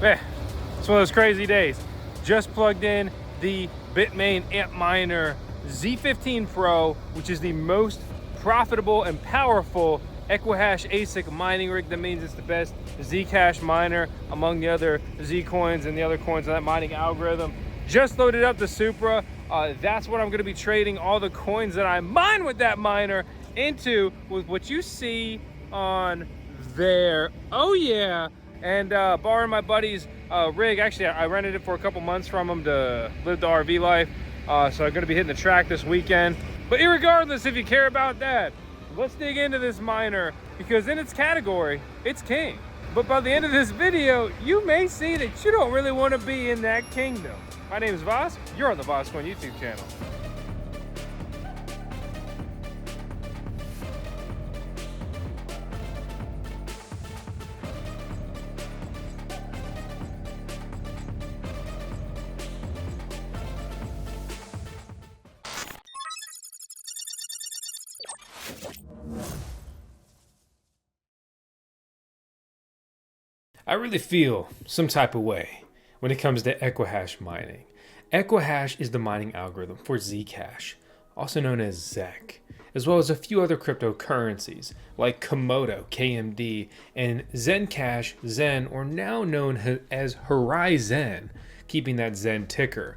Man, it's one of those crazy days. Just plugged in the Bitmain Antminer Z15 Pro, which is the most profitable and powerful Equihash ASIC mining rig. That means it's the best Zcash miner among the other Z coins and the other coins on that mining algorithm. Just loaded up the Supra. That's what I'm gonna be trading all the coins that I mine with that miner into, with what you see on there. Oh yeah. And borrowing my buddy's rig. Actually, I rented it for a couple months from him to live the RV life. So I'm gonna be hitting the track this weekend. But irregardless, if you care about that, let's dig into this miner, because in its category, it's king. But by the end of this video, you may see that you don't really want to be in that kingdom. My name is Vosk. You're on the VoskCoin YouTube channel. I really feel some type of way when it comes to Equihash mining. Equihash is the mining algorithm for Zcash, also known as ZEC, as well as a few other cryptocurrencies like Komodo, KMD, and Zencash, Zen, or now known as Horizon, keeping that Zen ticker.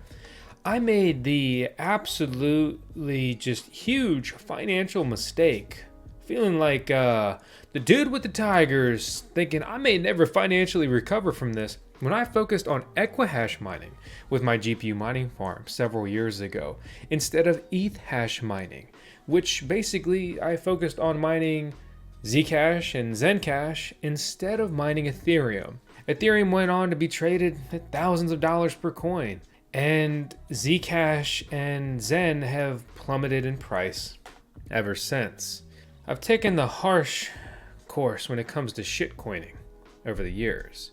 I made the absolutely just huge financial mistake, feeling like the dude with the tigers, thinking I may never financially recover from this, when I focused on Equihash mining with my GPU mining farm several years ago, instead of Ethash mining, which basically I focused on mining Zcash and Zencash instead of mining Ethereum. Ethereum went on to be traded at thousands of dollars per coin, and Zcash and Zen have plummeted in price ever since. I've taken the harsh course when it comes to shitcoining over the years.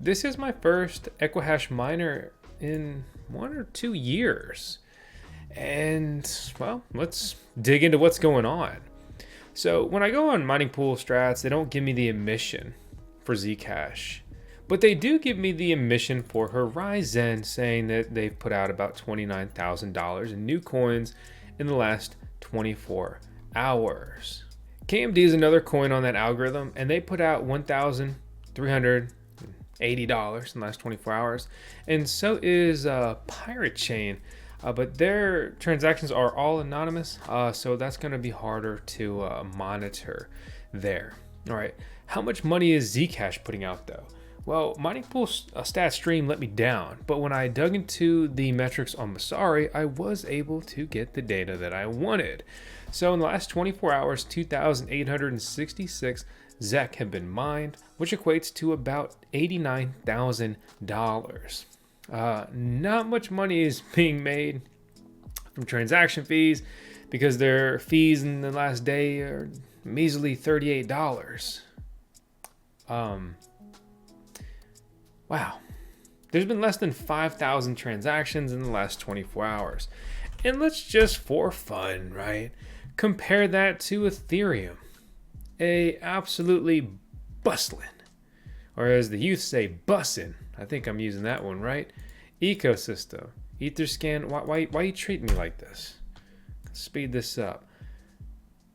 This is my first Equihash miner in 1 or 2 years. And, well, let's dig into what's going on. So when I go on mining pool strats, they don't give me the emission for Zcash, but they do give me the emission for Horizon, saying that they've put out about $29,000 in new coins in the last 24 hours. KMD is another coin on that algorithm, and they put out $1,380 in the last 24 hours. And so is Pirate Chain, but their transactions are all anonymous, so that's going to be harder to monitor there. All right, how much money is Zcash putting out though? Well, mining pool stat stream let me down, but when I dug into the metrics on Masari, I was able to get the data that I wanted. So in the last 24 hours, 2,866 ZEC have been mined, which equates to about $89,000. Not much money is being made from transaction fees, because their fees in the last day are measly $38. Wow. There's been less than 5,000 transactions in the last 24 hours. And let's just, for fun, right, compare that to Ethereum, a absolutely bustlin', or as the youth say, bussin'. I think I'm using that one right. Ecosystem, Etherscan. Why you treat me like this? Speed this up.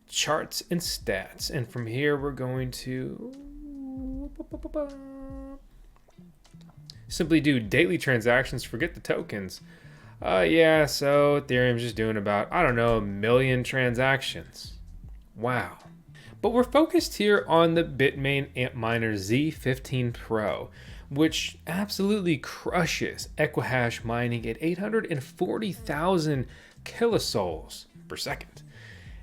Charts and stats, and from here we're going to simply do daily transactions. Forget the tokens. Yeah, so Ethereum's just doing about, I don't know, 1 million transactions. Wow. But we're focused here on the Bitmain Antminer Z15 Pro, which absolutely crushes Equihash mining at 840,000 kilosouls per second.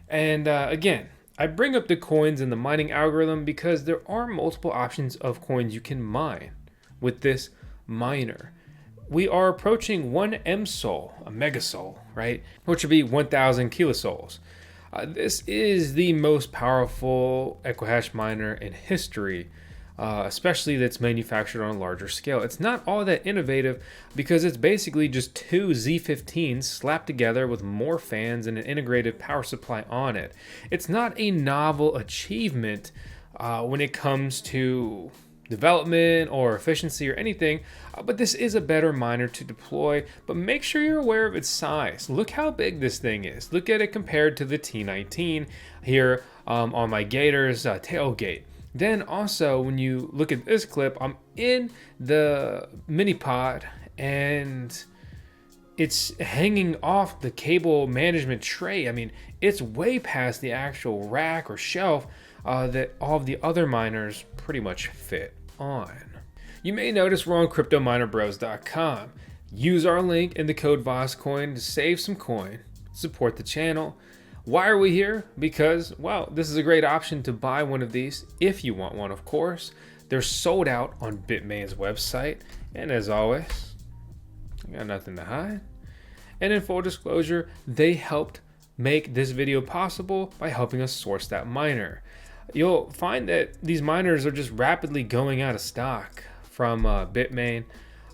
And again, I bring up the coins in the mining algorithm because there are multiple options of coins you can mine with this miner. We are approaching 1 MSOL, a megasol, right? Which would be 1,000 kilosouls. This is the most powerful Equihash miner in history, especially that's manufactured on a larger scale. It's not all that innovative because it's basically just 2 Z15s slapped together with more fans and an integrated power supply on it. It's not a novel achievement when it comes to development or efficiency or anything, but this is a better miner to deploy. But make sure you're aware of its size. Look how big this thing is. Look at it compared to the T19 here on my Gator's tailgate. Then also, when you look at this clip, I'm in the mini pod and it's hanging off the cable management tray. I mean, it's way past the actual rack or shelf that all of the other miners pretty much fit on. You may notice we're on cryptominerbros.com. Use our link in the code VoskCoin to save some coin, support the channel. Why are we here? Because, well, this is a great option to buy one of these if you want one, of course. They're sold out on Bitmain's website, and as always, I got nothing to hide. And in full disclosure, they helped make this video possible by helping us source that miner. You'll find that these miners are just rapidly going out of stock from Bitmain,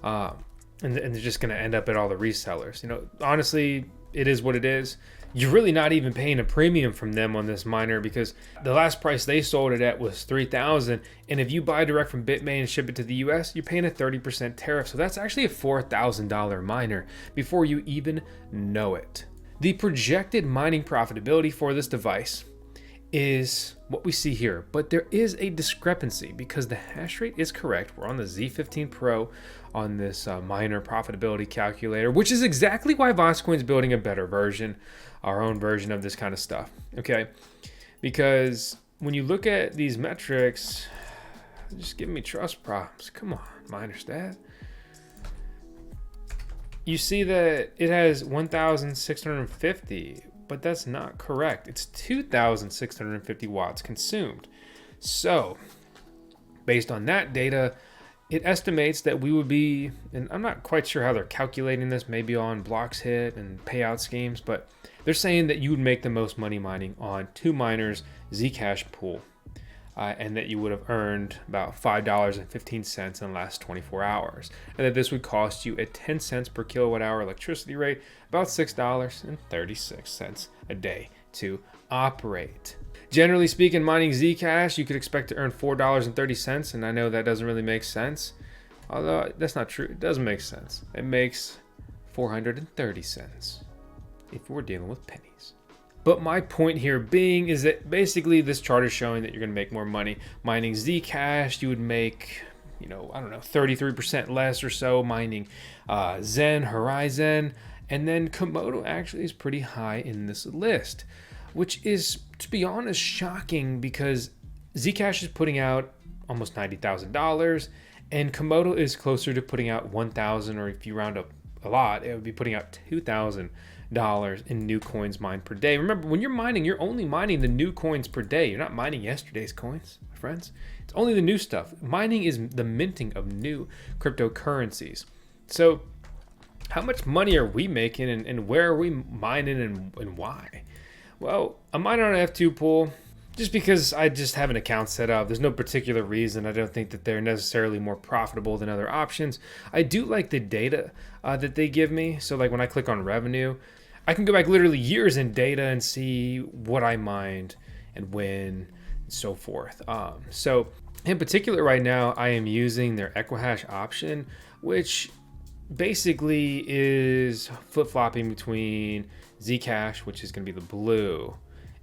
and they're just going to end up at all the resellers. You know, honestly, it is what it is. You're really not even paying a premium from them on this miner because the last price they sold it at was $3,000, and if you buy direct from Bitmain and ship it to the US, you're paying a 30% tariff. So that's actually a $4,000 miner before you even know it. The projected mining profitability for this device is what we see here, but there is a discrepancy because the hash rate is correct. We're on the Z15 Pro on this miner profitability calculator, which is exactly why VoskCoin is building a better version, our own version of this kind of stuff, okay? Because when you look at these metrics, just give me trust problems. Come on, MinerStat. You see that it has 1,650, but that's not correct. It's 2,650 watts consumed. So based on that data, it estimates that we would be, and I'm not quite sure how they're calculating this, maybe on blocks hit and payout schemes, but they're saying that you would make the most money mining on 2 miners Zcash pool, and that you would have earned about $5.15 in the last 24 hours, and that this would cost you at 10 cents per kilowatt hour electricity rate, about $6.36 a day to operate. Generally speaking, mining Zcash, you could expect to earn $4.30, and I know that doesn't really make sense, although that's not true. It doesn't make sense. It makes 430 cents if we're dealing with pennies. But my point here being is that basically this chart is showing that you're going to make more money mining Zcash. You would make, you know, I don't know, 33% less or so mining Zen, Horizon, and then Komodo actually is pretty high in this list, which is, to be honest, shocking because Zcash is putting out almost $90,000 and Komodo is closer to putting out $1,000, or if you round up a lot, it would be putting out $2,000 in new coins mined per day. Remember, when you're mining, you're only mining the new coins per day. You're not mining yesterday's coins, my friends. It's only the new stuff. Mining is the minting of new cryptocurrencies. So how much money are we making and where are we mining and why? Well, I'm mining on an F2 pool just because I just have an account set up. There's no particular reason. I don't think that they're necessarily more profitable than other options. I do like the data that they give me. So like when I click on revenue, I can go back literally years in data and see what I mined and when and so forth. So in particular right now, I am using their Equihash option, which basically is flip-flopping between Zcash, which is going to be the blue,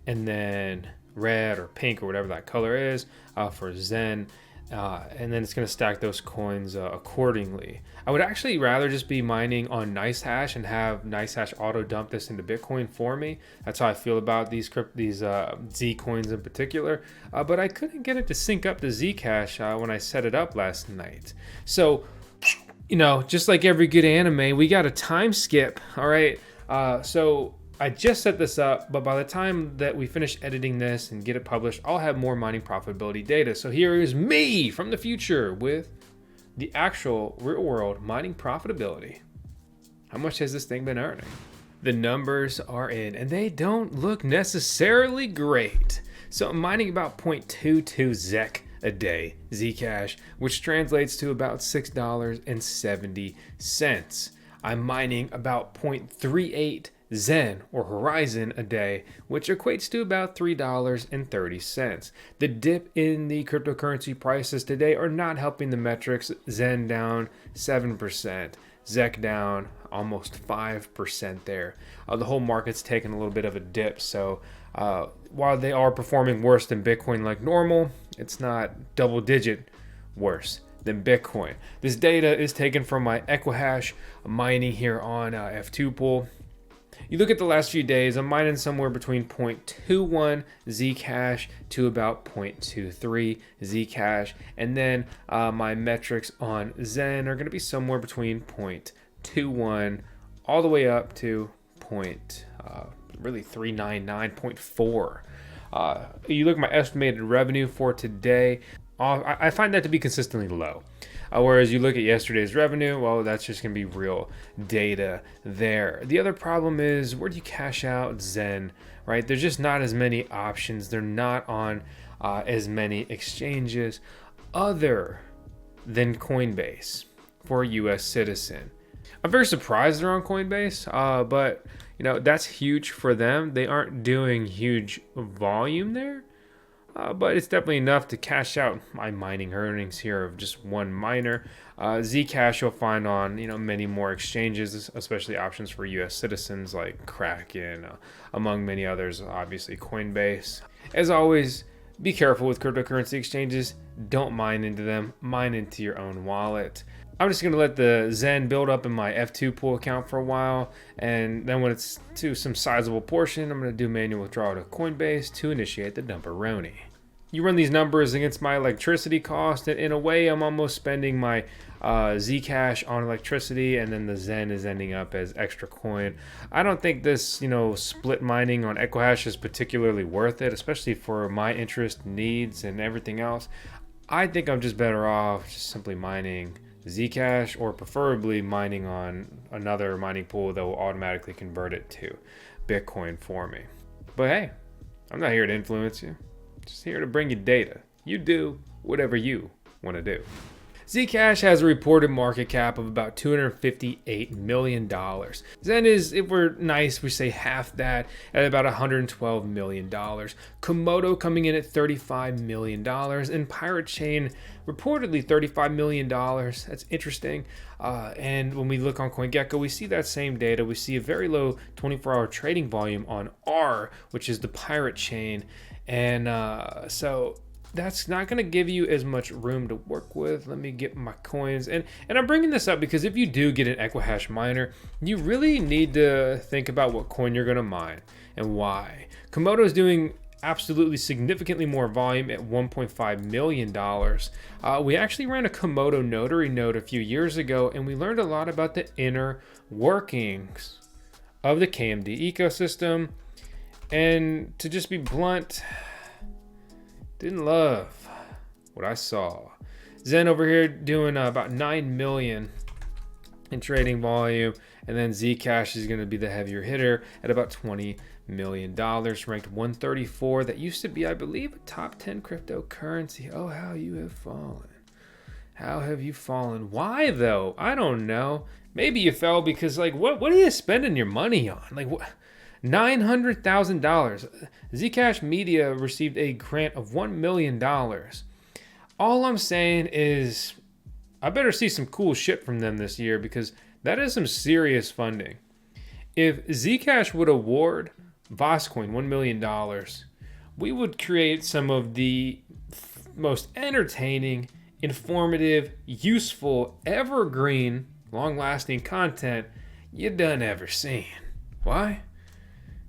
and then red or pink or whatever that color is for Zen, and then it's going to stack those coins accordingly. I would actually rather just be mining on NiceHash and have NiceHash auto dump this into Bitcoin for me. That's how I feel about these Z coins in particular, but I couldn't get it to sync up to Zcash when I set it up last night. So, you know, just like every good anime, we got a time skip, all right? So I just set this up, but by the time that we finish editing this and get it published, I'll have more mining profitability data. So here is me from the future with the actual real world mining profitability. How much has this thing been earning? The numbers are in and they don't look necessarily great. So I'm mining about 0.22 Zec a day Zcash, which translates to about $6.70. I'm mining about 0.38 Zen or Horizon a day, which equates to about $3.30. The dip in the cryptocurrency prices today are not helping the metrics. Zen down 7%, ZEC down almost 5% there. The whole market's taken a little bit of a dip, so while they are performing worse than Bitcoin like normal, it's not double digit worse than Bitcoin. This data is taken from my Equihash mining here on F2 pool. You look at the last few days, I'm mining somewhere between 0.21 Zcash to about 0.23 Zcash. And then my metrics on Zen are going to be somewhere between 0.21 all the way up to really 399.4. You look at my estimated revenue for today, I find that to be consistently low. Whereas you look at yesterday's revenue, well, that's just going to be real data there. The other problem is, where do you cash out Zen, right? There's just not as many options. They're not on as many exchanges other than Coinbase for a U.S. citizen. I'm very surprised they're on Coinbase, but that's huge for them. They aren't doing huge volume there. But it's definitely enough to cash out my mining earnings here of just one miner. Zcash you'll find on many more exchanges, especially options for U.S. citizens like Kraken, among many others. Obviously Coinbase. As always, be careful with cryptocurrency exchanges. Don't mine into them. Mine into your own wallet. I'm just going to let the Zen build up in my F2 pool account for a while, and then when it's to some sizable portion, I'm going to do manual withdrawal to Coinbase to initiate the dumperoni. You run these numbers against my electricity cost, and in a way, I'm almost spending my Zcash on electricity, and then the Zen is ending up as extra coin. I don't think this, split mining on Equihash is particularly worth it, especially for my interest, needs, and everything else. I think I'm just better off just simply mining Zcash, or preferably mining on another mining pool that will automatically convert it to Bitcoin for me. But hey, I'm not here to influence you. Just here to bring you data. You do whatever you want to do. Zcash has a reported market cap of about $258 million. Zen is, if we're nice, we say half that at about $112 million. Komodo coming in at $35 million. And Pirate Chain reportedly $35 million. That's interesting. And when we look on CoinGecko, we see that same data. We see a very low 24-hour trading volume on R, which is the Pirate Chain. And so that's not going to give you as much room to work with. Let me get my coins. And I'm bringing this up because if you do get an Equihash miner, you really need to think about what coin you're going to mine and why. Komodo is doing absolutely significantly more volume at $1.5 million. We actually ran a Komodo notary node a few years ago, and we learned a lot about the inner workings of the KMD ecosystem. And to just be blunt, didn't love what I saw. Zen over here doing about 9 million in trading volume, and then Zcash is going to be the heavier hitter at about $20 million, ranked 134. That used to be, I believe, a top 10 cryptocurrency. Oh, how you have fallen. How have you fallen? Why though? I don't know. Maybe you fell because what are you spending your money on? What? $900,000. Zcash Media received a grant of $1 million. All I'm saying is I better see some cool shit from them this year, because that is some serious funding. If Zcash would award VoskCoin $1 million, we would create some of the most entertaining, informative, useful, evergreen, long-lasting content you done ever seen. Why?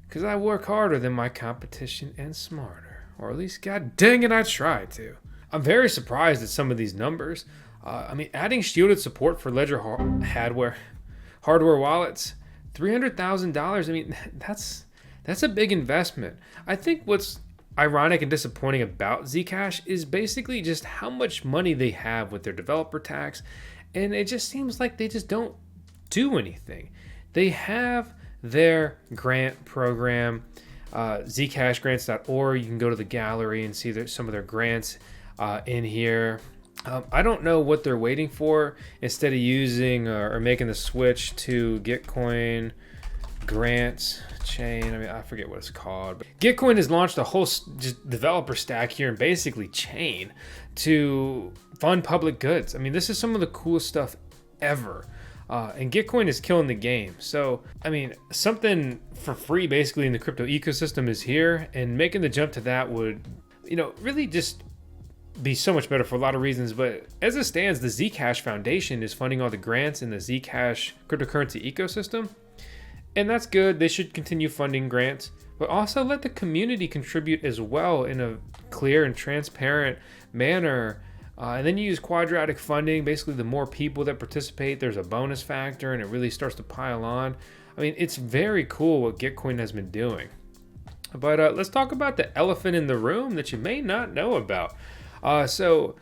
Because I work harder than my competition and smarter. Or at least, god dang it, I try to. I'm very surprised at some of these numbers. Adding shielded support for Ledger hardware wallets, $300,000. That's a big investment. I think what's ironic and disappointing about Zcash is basically just how much money they have with their developer tax. And it just seems like they just don't do anything. They have their grant program, zcashgrants.org. You can go to the gallery and see some of their grants in here. I don't know what they're waiting for. Instead of using or making the switch to Gitcoin, grants chain. I mean, I forget what it's called. But Gitcoin has launched a whole just developer stack here and basically chain to fund public goods. I mean, this is some of the coolest stuff ever. And Gitcoin is killing the game. So, I mean, something for free basically in the crypto ecosystem is here, and making the jump to that would, you know, really just be so much better for a lot of reasons. But as it stands, the Zcash Foundation is funding all the grants in the Zcash cryptocurrency ecosystem. And that's good. They should continue funding grants, but also let the community contribute as well in a clear and transparent manner. And then you use quadratic funding. Basically, the more people that participate, there's a bonus factor, and it really starts to pile on. I mean, it's very cool what Gitcoin has been doing. But let's talk about the elephant in the room that you may not know about. Some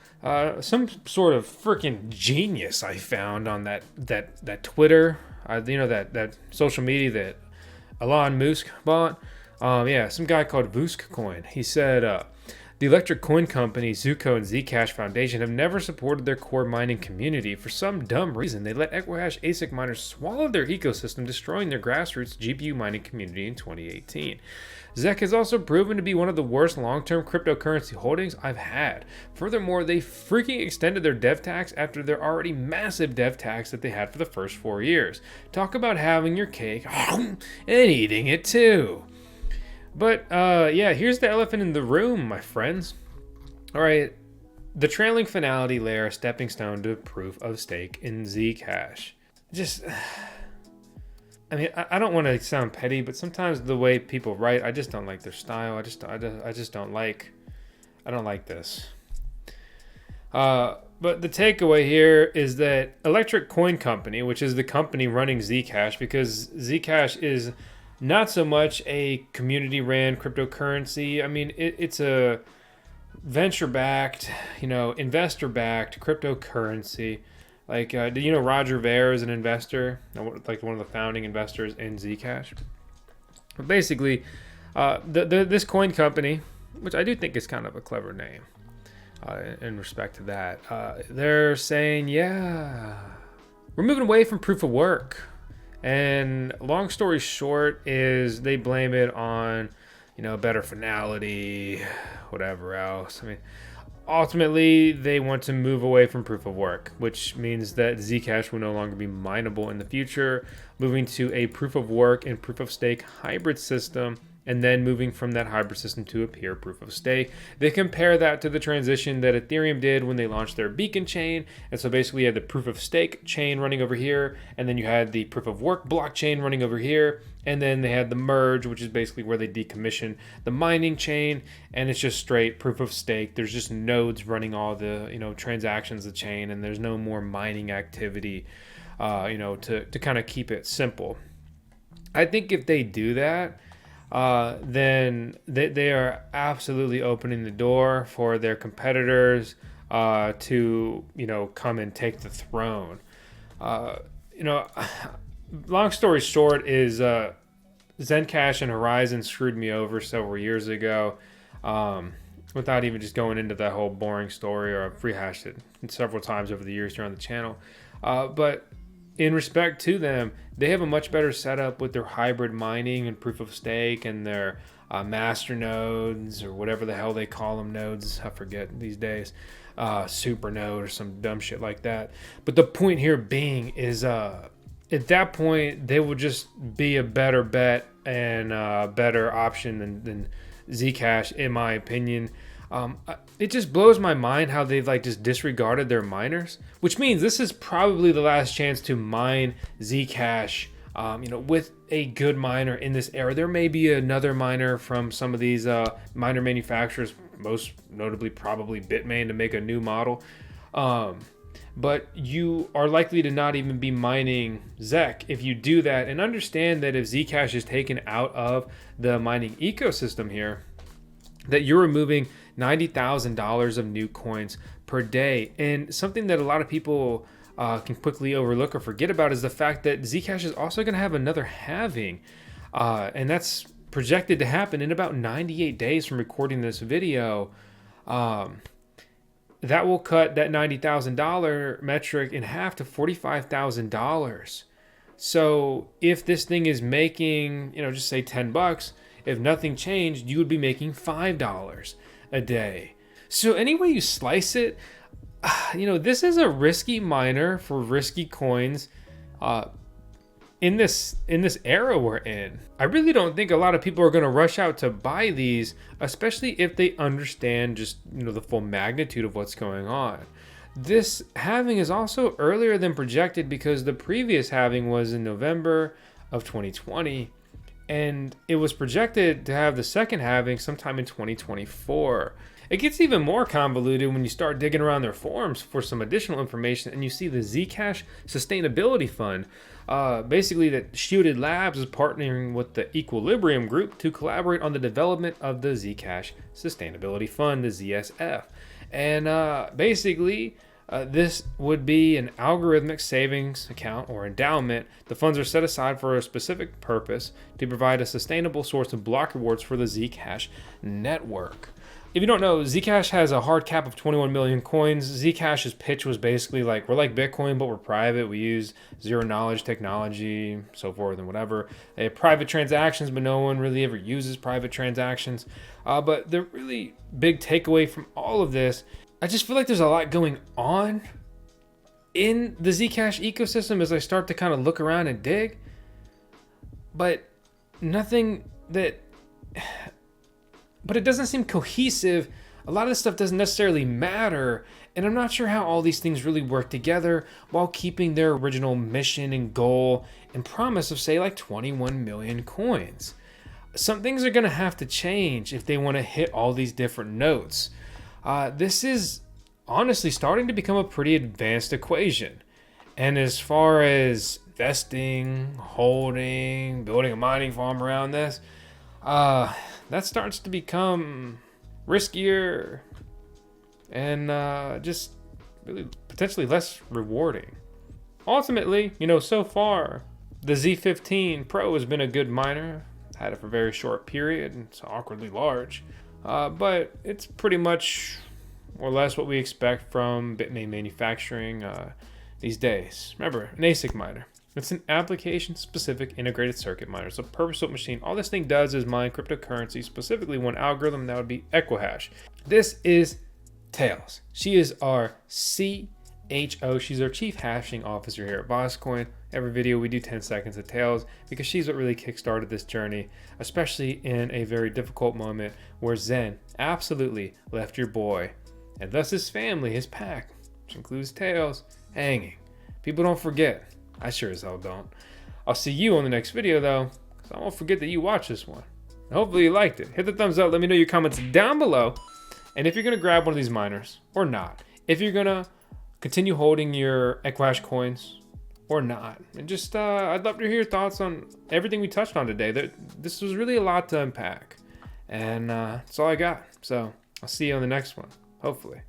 sort of freaking genius I found on that Twitter, that social media that Elon Musk bought. Some guy called VoskCoin. He said, the electric coin companies Zuko and Zcash Foundation have never supported their core mining community. For some dumb reason, they let Equihash ASIC miners swallow their ecosystem, destroying their grassroots GPU mining community in 2018. Zec has also proven to be one of the worst long-term cryptocurrency holdings I've had. Furthermore, they freaking extended their dev tax after their already massive dev tax that they had for the first 4 years. Talk about having your cake and eating it too. But here's the elephant in the room, my friends. All right, the trailing finality layer, stepping stone to proof of stake in Zcash. I mean, I don't want to sound petty, but sometimes the way people write, I just don't like their style. I don't like this. But the takeaway here is that Electric Coin Company, which is the company running Zcash, because Zcash is not so much a community-ran cryptocurrency. I mean, it's a venture-backed, investor-backed cryptocurrency. Like, do you know Roger Ver is an investor, like one of the founding investors in Zcash? But basically, this coin company, which I do think is kind of a clever name in respect to that, they're saying, we're moving away from proof of work. And long story short is they blame it on, better finality, whatever else. I mean, ultimately, they want to move away from proof of work, which means that Zcash will no longer be mineable in the future, moving to a proof of work and proof of stake hybrid system, and then moving from that hybrid system to a pure proof of stake. They compare that to the transition that Ethereum did when they launched their beacon chain. And so basically you had the proof of stake chain running over here, and then you had the proof of work blockchain running over here, and then they had the merge, which is basically where they decommission the mining chain, and it's just straight proof of stake. There's just nodes running all the transactions of the chain, and there's no more mining activity to kind of keep it simple. I think if they do that, then they are absolutely opening the door for their competitors to come and take the throne. Long story short is Zencash and Horizon screwed me over several years ago, without even just going into that whole boring story, or I've rehashed it several times over the years here on the channel. But in respect to them, they have a much better setup with their hybrid mining and proof of stake and their master nodes, or whatever the hell they call them, nodes. I forget these days. Super node or some dumb shit like that. But the point here being is at that point, they will just be a better bet and a better option than Zcash, in my opinion. It just blows my mind how they've just disregarded their miners, which means this is probably the last chance to mine Zcash, with a good miner in this era. There may be another miner from some of these miner manufacturers, most notably probably Bitmain, to make a new model. But you are likely to not even be mining Zec if you do that. And understand that if Zcash is taken out of the mining ecosystem here, that you're removing $90,000 of new coins per day. And something that a lot of people can quickly overlook or forget about is the fact that Zcash is also going to have another halving. And that's projected to happen in about 98 days from recording this video. That will cut that $90,000 metric in half to $45,000. So if this thing is making, just say 10 bucks, if nothing changed, you would be making $5 a day. So any way you slice it, this is a risky miner for risky coins in this era we're in. I really don't think a lot of people are going to rush out to buy these, especially if they understand just the full magnitude of what's going on. This halving is also earlier than projected because the previous halving was in November of 2020, and it was projected to have the second halving sometime in 2024. It gets even more convoluted when you start digging around their forums for some additional information, and you see the Zcash Sustainability Fund. Basically, that Shielded Labs is partnering with the Equilibrium Group to collaborate on the development of the Zcash Sustainability Fund, the ZSF. And basically, this would be an algorithmic savings account or endowment. The funds are set aside for a specific purpose to provide a sustainable source of block rewards for the Zcash network. If you don't know, Zcash has a hard cap of 21 million coins. Zcash's pitch was basically like, we're like Bitcoin, but we're private. We use zero knowledge technology, so forth and whatever. They have private transactions, but no one really ever uses private transactions. But the really big takeaway from all of this, I just feel like there's a lot going on in the Zcash ecosystem as I start to kind of look around and dig. But nothing that... But it doesn't seem cohesive. A lot of this stuff doesn't necessarily matter. And I'm not sure how all these things really work together while keeping their original mission and goal and promise of, say, like 21 million coins. Some things are going to have to change if they want to hit all these different notes. This is honestly starting to become a pretty advanced equation. And as far as investing, holding, building a mining farm around this, that starts to become riskier and just really potentially less rewarding. Ultimately, so far, the Z15 Pro has been a good miner. Had it for a very short period, and it's awkwardly large. But it's pretty much more or less what we expect from Bitmain manufacturing these days. Remember, an ASIC miner. It's an application-specific integrated circuit miner. It's a purpose-built machine. All this thing does is mine cryptocurrency, specifically one algorithm, that would be Equihash. This is Tails. She is our CHO. She's our Chief Hashing Officer here at VoskCoin. Every video we do 10 seconds of Tails because she's what really kickstarted this journey, especially in a very difficult moment where Zen absolutely left your boy, and thus his family, his pack, which includes Tails, hanging. People don't forget. I sure as hell don't. I'll see you on the next video though, because I won't forget that you watched this one. And hopefully you liked it. Hit the thumbs up, let me know your comments down below. And if you're gonna grab one of these miners or not. If you're gonna continue holding your Equihash coins or not. And just, I'd love to hear your thoughts on everything we touched on today. This was really a lot to unpack. And that's all I got. So I'll see you on the next one, hopefully.